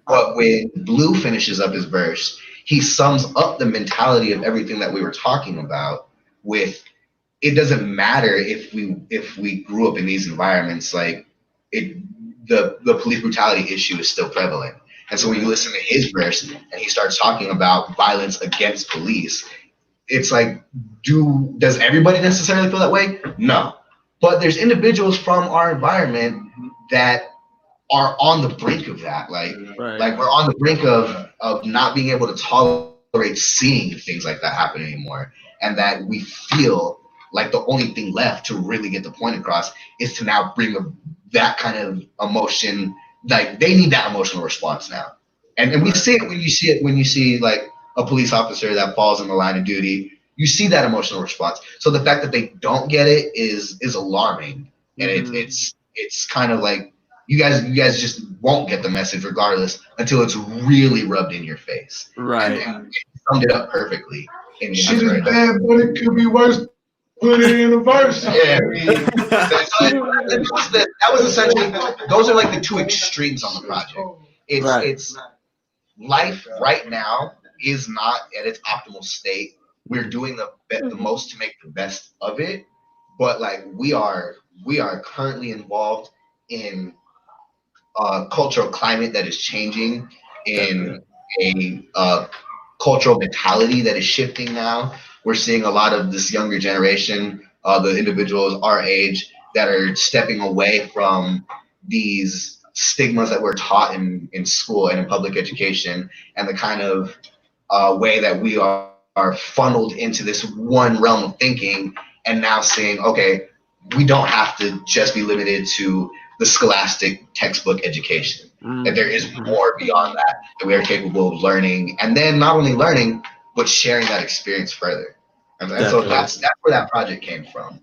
But when Blue finishes up his verse, he sums up the mentality of everything that we were talking about with, it doesn't matter if we grew up in these environments, like the police brutality issue is still prevalent. And so when you listen to his verse and he starts talking about violence against police, it's like, does everybody necessarily feel that way? No. But there's individuals from our environment that are on the brink of that. Like we're on the brink of not being able to tolerate seeing things like that happen anymore. And that we feel like the only thing left to really get the point across is to now bring that kind of emotion. Like they need that emotional response now, and we see it when you see like a police officer that falls in the line of duty. You see that emotional response. So the fact that they don't get it is alarming, and it's kind of like you guys just won't get the message regardless until it's really rubbed in your face. Right. And it summed it up perfectly. Shit is bad, but it could be worse. Put it in a verse. Yeah, that was essentially, those are like the two extremes on the project. It's life right now is not at its optimal state. We're doing the most to make the best of it, but like we are currently involved in a cultural climate that is changing, in a cultural mentality that is shifting now. We're seeing a lot of this younger generation, the individuals our age, that are stepping away from these stigmas that we're taught in school and in public education, and the kind of way that we are funneled into this one realm of thinking, and now saying, okay, we don't have to just be limited to the scholastic textbook education, that there is more beyond that we are capable of learning, and then not only learning, but sharing that experience further. And so that's where that project came from.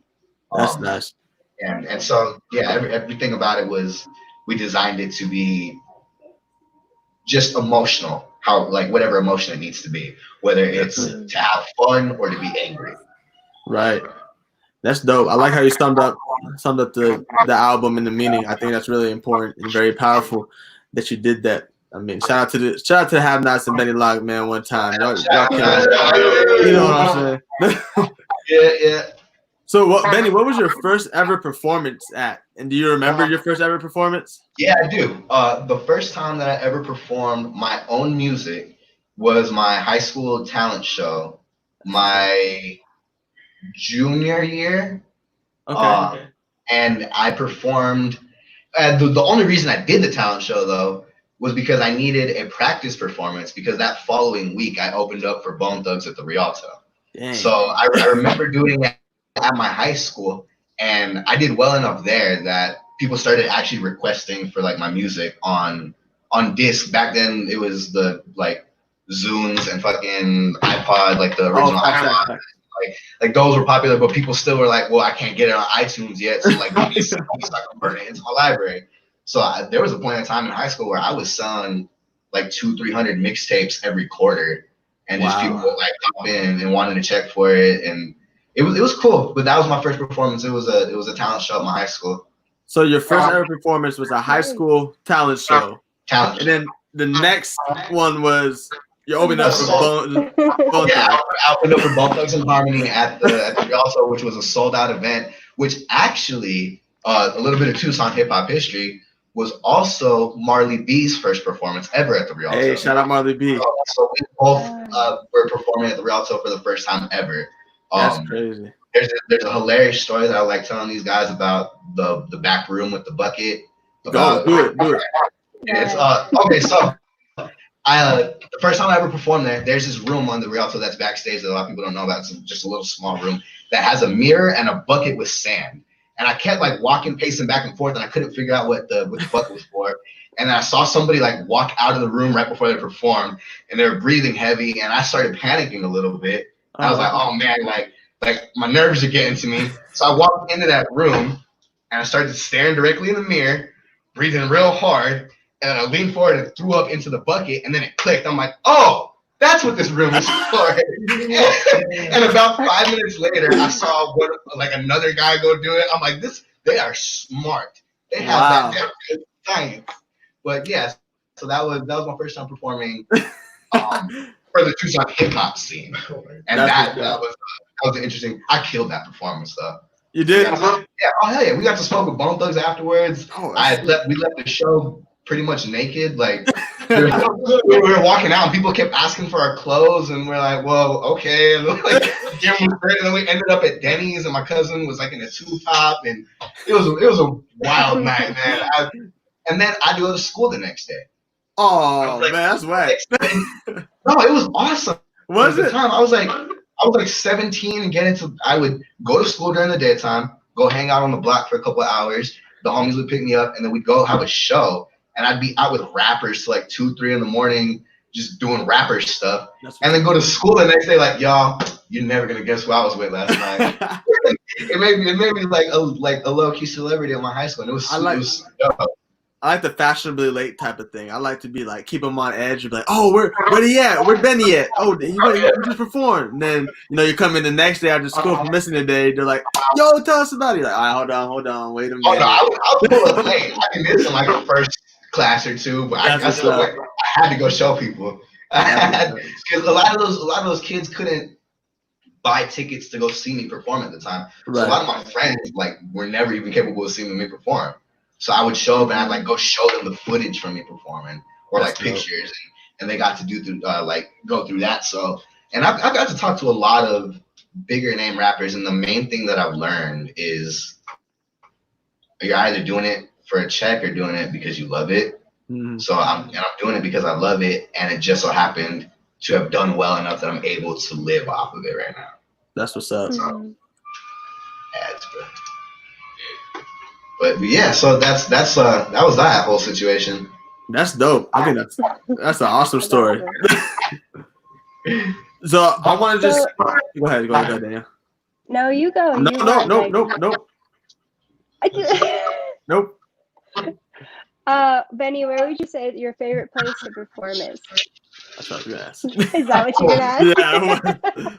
That's nice. And so, yeah, everything about it was, we designed it to be just emotional, how, like, whatever emotion it needs to be, whether it's to have fun or to be angry. Right. That's dope. I like how you summed up the album and the meaning. I think that's really important and very powerful that you did that. I mean, shout out to the Have Nots and Benny Loc, man. One time, y'all you know what I'm saying? Yeah. So, Benny, what was your first ever performance at? And do you remember your first ever performance? Yeah, I do. The first time that I ever performed my own music was my high school talent show, my junior year. Okay. And I performed. The only reason I did the talent show, though, was because I needed a practice performance, because that following week I opened up for Bone Thugs at the Rialto. Dang. So I remember doing it at my high school, and I did well enough there that people started actually requesting for like my music on disc. Back then it was the like Zunes and fucking iPod, like the original iPod. Like those were popular, but people still were like, well, I can't get it on iTunes yet, so like let me start converting it into my library. So there was a point in time in high school where I was selling like 200-300 mixtapes every quarter, and just people would like pop in and wanted to check for it, and it was cool. But that was my first performance. It was a talent show at my high school. So your first ever performance was a high school talent show. And then the next one was you opened up for Bone Thugs. Yeah, I opened up for Bone Thugs and Harmony at the Rialto, which was a sold out event, which actually a little bit of Tucson hip hop history, was also Marley B's first performance ever at the Rialto. Hey, shout out Marley B. So we both were performing at the Rialto for the first time ever. That's crazy. There's a hilarious story that I like telling these guys about the back room with the bucket. Do it. It's okay. So the first time I ever performed there's this room on the Rialto that's backstage that a lot of people don't know about. It's just a little small room that has a mirror and a bucket with sand. And I kept like pacing back and forth, and I couldn't figure out what the bucket was for. And I saw somebody like walk out of the room right before they performed, and they were breathing heavy, and I started panicking a little bit. I was like, oh man, like my nerves are getting to me. So I walked into that room, and I started staring directly in the mirror, breathing real hard, and then I leaned forward and threw up into the bucket, and then it clicked. I'm like, oh, that's what this room is for. And about 5 minutes later, I saw another guy go do it. I'm like, they are smart. They have that science. But yes, so that was my first time performing for the Tucson hip hop scene, and that was interesting. I killed that performance though. You did? Yeah. Oh hell yeah! We got to smoke with Bone Thugs afterwards. We left the show pretty much naked. Like we were walking out, and people kept asking for our clothes, and we're like, "Well, okay." And then we ended up at Denny's, and my cousin was like in a two-top, and it was a wild night, man. And then I had to go to school the next day. Oh man, that's whack. No, it was awesome. Was it? At the time, I was like 17 and I would go to school during the daytime, go hang out on the block for a couple of hours, the homies would pick me up, and then we'd go have a show, and I'd be out with rappers till like 2, 3 in the morning, just doing rapper stuff, and then go to school the next day like, y'all, you're never gonna guess who I was with last night. it made me like a low key celebrity in my high school. And it was dope. I like the fashionably late type of thing. I like to be like, keep them on edge. You're like, oh, where he at? Where Benny at? Oh, he just performed. And then, you come in the next day after school from missing a day. They're like, yo, tell us about it. You're like, all right, hold on, wait a minute. Oh, no, I'll pull up late. I can miss in like the first class or two, but I had to go show people. Because a lot of those kids couldn't buy tickets to go see me perform at the time. Right. So a lot of my friends were never even capable of seeing me perform. So I would show up and I'd go show them the footage from me performing or pictures, and they got to go through that. So, and I got to talk to a lot of bigger name rappers, and the main thing that I've learned is you're either doing it for a check or doing it because you love it. Mm-hmm. So I'm doing it because I love it, and it just so happened to have done well enough that I'm able to live off of it right now. That's what's up. So, but yeah, so that was that whole situation. That's dope. I think that's an awesome story. So I want to just go ahead, Daniel. No, you go. Nope. Nope. Benny, where would you say your favorite place to perform is? That's what I was gonna ask. Is that what you're gonna ask? Yeah.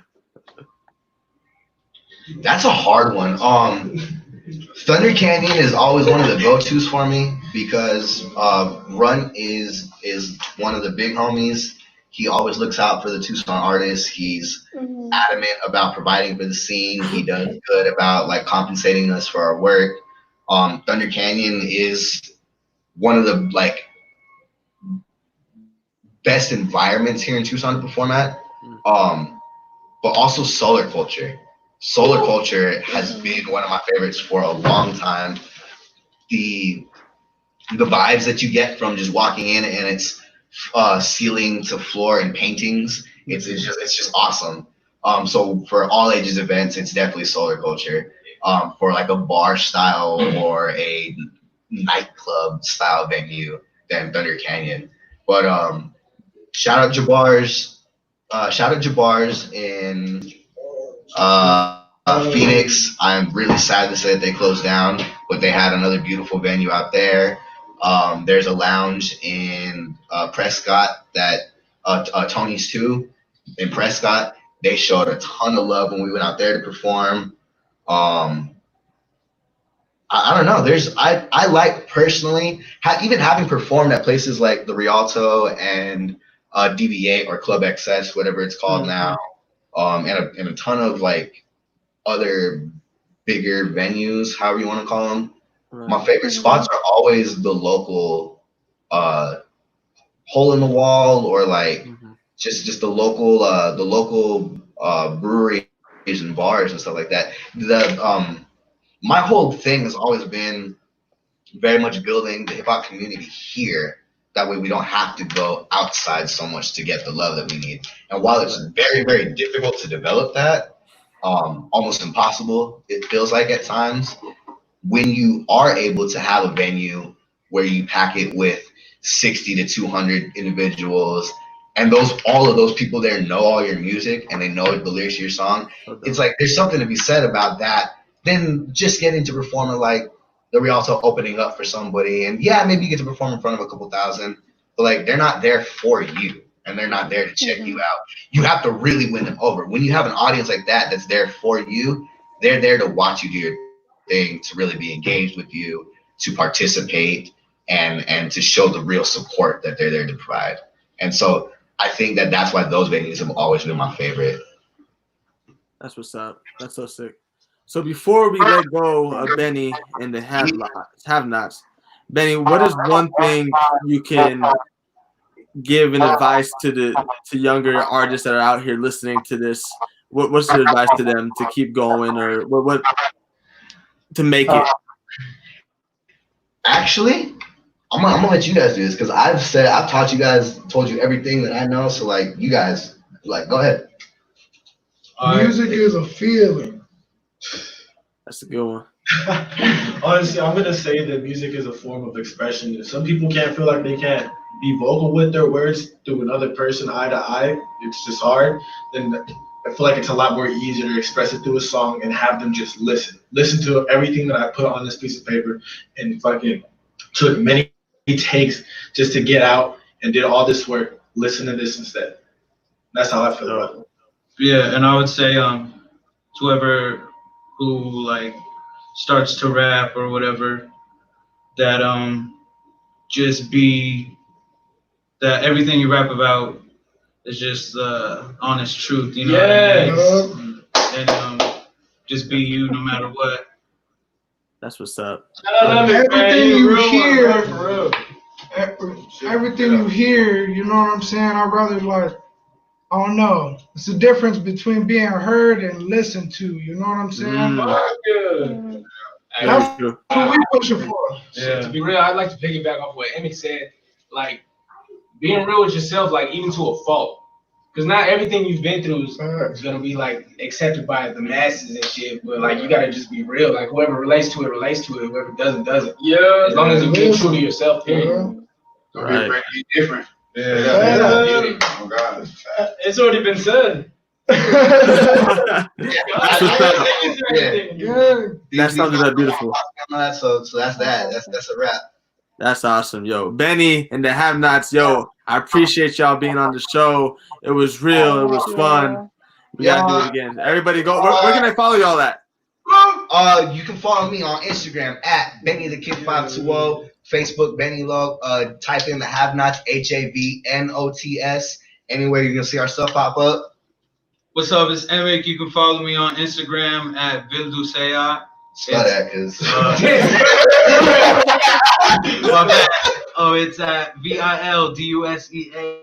That's a hard one. Thunder Canyon is always one of the go-tos for me because Run is one of the big homies. He always looks out for the Tucson artists. He's adamant about providing for the scene. He does good about compensating us for our work. Thunder Canyon is one of the best environments here in Tucson to perform at. But also Solar Culture. Solar Culture has been one of my favorites for a long time. The vibes that you get from just walking in and it's ceiling to floor and paintings, it's just awesome. So for all ages events, it's definitely Solar Culture. For a bar style or a nightclub style venue, than Thunder Canyon. But shout out Jabbar's in Phoenix. I'm really sad to say that they closed down, but they had another beautiful venue out there. There's a lounge in Prescott that Tony's too in Prescott. They showed a ton of love when we went out there to perform. I don't know. I like personally even having performed at places like the Rialto and DV8 or Club XS, whatever it's called now, and a ton of other bigger venues, however you want to call them. Right. My favorite spots are always the local hole in the wall or just the local breweries and bars and stuff like that. My whole thing has always been very much building the hip hop community here. That way we don't have to go outside so much to get the love that we need. And while it's very, very difficult to develop that, almost impossible, it feels like at times, when you are able to have a venue where you pack it with 60 to 200 individuals, and all of those people there know all your music and they know the lyrics to your song, it's there's something to be said about that. Then just getting to perform at the Rialto opening up for somebody, and yeah, maybe you get to perform in front of a couple thousand, but they're not there for you, and they're not there to check you out. You have to really win them over. When you have an audience like that that's there for you, they're there to watch you do your thing, to really be engaged with you, to participate, and to show the real support that they're there to provide. And so I think that that's why those venues have always been my favorite. That's what's up. That's so sick. So before we let go of Benny and the have-nots, Benny, what is one thing you can give an advice to younger artists that are out here listening to this? What's your advice to them to keep going, or what to make it? Actually, I'm gonna let you guys do this because I've told you everything that I know. So you guys go ahead. Music is a feeling. That's a good one. Honestly, I'm gonna say that music is a form of expression. If some people can't feel like they can't be vocal with their words through another person eye to eye, it's just hard. Then I feel like it's a lot more easier to express it through a song and have them just listen to everything that I put on this piece of paper, and fucking took many takes just to get out and did all this work. Listen to this instead. That's how I feel about it. Yeah, and I would say whoever who like starts to rap or whatever, that just be that everything you rap about is just honest truth, you know what I mean? And just be you no matter what. That's what's up. Everything you hear, everything you hear, you know what I'm saying? I'd rather like, I don't know. It's the difference between being heard and listened to. You know what I'm saying? That's True. what we pushing for. Yeah. To be real, I'd like to piggyback off what Emmett said. Like, being real with yourself, like, even to a fault. Because not everything you've been through is going to be, like, accepted by the masses and shit. But, like, you got to just be real. Like, whoever relates to it, relates to it. Whoever doesn't, doesn't. Yeah. As long as you be true to yourself, period. Right. Be different. Oh, God. It's already been said. That's what's up. Yeah. That sounded that beautiful. So that's that. That's a wrap. That's awesome, yo. Benny and the Have-Nots, yo. I appreciate y'all being on the show. It was real. It was fun. We gotta do it again. Everybody, go. Where can I follow y'all at? You can follow me on Instagram at Benny the Kid 520, Facebook Benny Loc. Type in the Have-Nots, HAVNOTS. Anywhere you're gonna see our stuff pop up. What's up? It's Eric. You can follow me on Instagram at Vildusea. Spell that, cause. It's at VILDUSEA.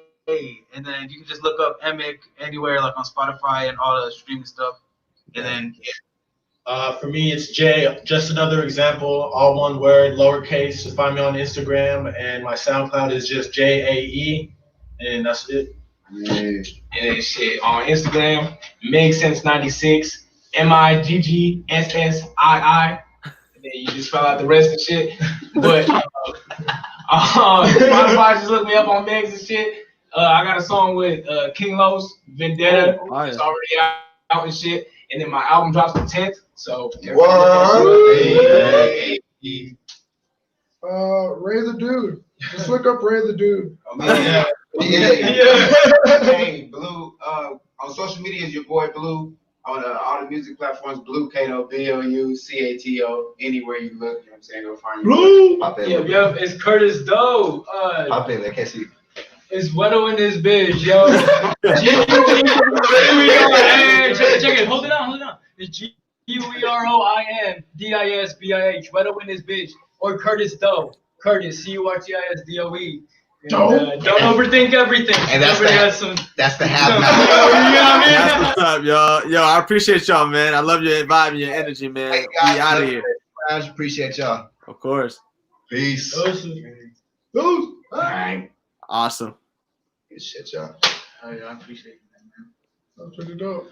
And then you can just look up Emic anywhere, like on Spotify and all the streaming stuff. And then For me, it's Jay. Just another example, all one word, lowercase. So find me on Instagram, and my SoundCloud is just JAE, and that's it. Yeah. And then shit on Instagram, MigSense96, MIGGSSII. And then you just spell out the rest of shit. But Spotify, just look me up on Megs and shit. I got a song with King Los, Vendetta. It's already out and shit. And then my album drops the 10th. So Ray the Dude. Just look up Ray the Dude. Hey, Blue. On social media is your boy Blue. On all the music platforms, Blue Kato, BLUCATO. Anywhere you look, you know what I'm saying? Go find Blue. Yep, it's Curtis Doe. Pop in, I can't see. It's Weddle in this bitch, yo. Check it. Hold it on. It's GUEROINDISBIH. Weddle in this bitch. Or Curtis Doe. Curtis, CURTISDOE. Don't overthink everything. And that's the Have-Nots. That's what's up, y'all. Yo, I appreciate y'all, man. I love your vibe and your energy, man. Hey, We out of here. I appreciate y'all. Of course. Peace. All right. Awesome. Good shit, y'all. Oh, yeah, I appreciate that, man. That's pretty dope.